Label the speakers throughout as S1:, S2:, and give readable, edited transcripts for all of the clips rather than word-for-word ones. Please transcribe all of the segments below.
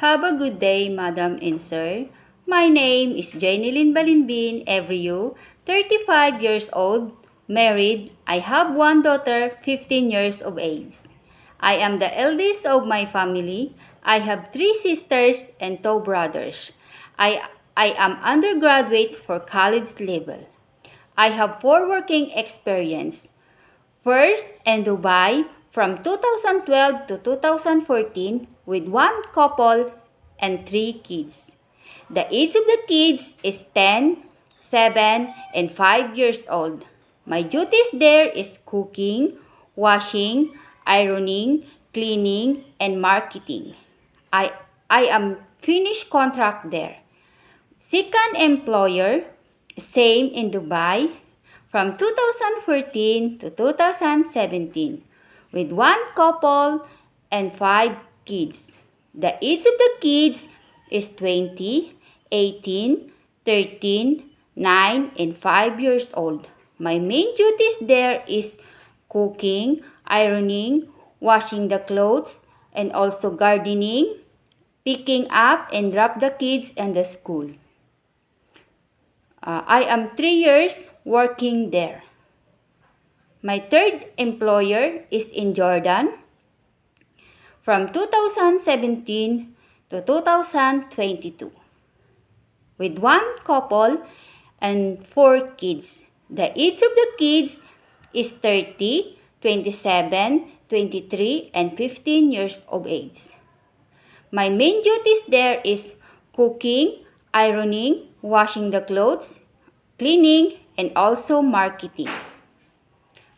S1: Have a good day, Madam and Sir. My name is Janeline Balinbin Evriu, 35 years old, married. I have one daughter, 15 years of age. I am the eldest of my family. I have 3 sisters and 2 brothers. I am undergraduate for college level. I have 4 working experience. First in Dubai from 2012 to 2014 with 1 couple and 3 kids. The age of the kids is 10, 7, and 5 years old. My duties there is cooking, washing, ironing, cleaning, and marketing. I am finished contract there. Second employer, same in Dubai, from 2014 to 2017, with 1 couple and 5 kids. The age of the kids is 20, 18, 13, 9, and 5 years old. My main duties there is cooking, ironing, washing the clothes, and also gardening, picking up and drop the kids in the school. I am 3 years working there. My third employer is in Jordan from 2017 to 2022 with 1 couple and 4 kids. The age of the kids is 30, 27, 23, and 15 years of age. My main duties there is cooking, ironing, washing the clothes, cleaning, and also marketing.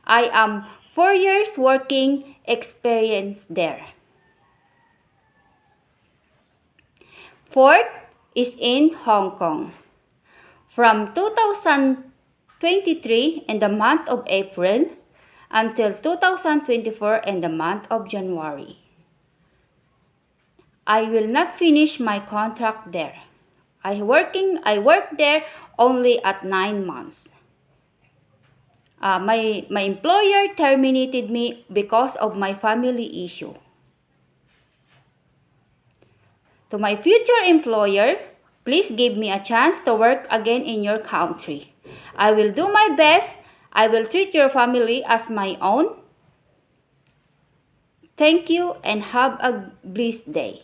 S1: I am 4 years working experience there. Fourth is in Hong Kong. From 2023 in the month of April until 2024 in the month of January. I will not finish my contract there. I worked there only at 9 months. My employer terminated me because of my family issue. To my future employer, please give me a chance to work again in your country. I will do my best. I will treat your family as my own. Thank you and have a blessed day.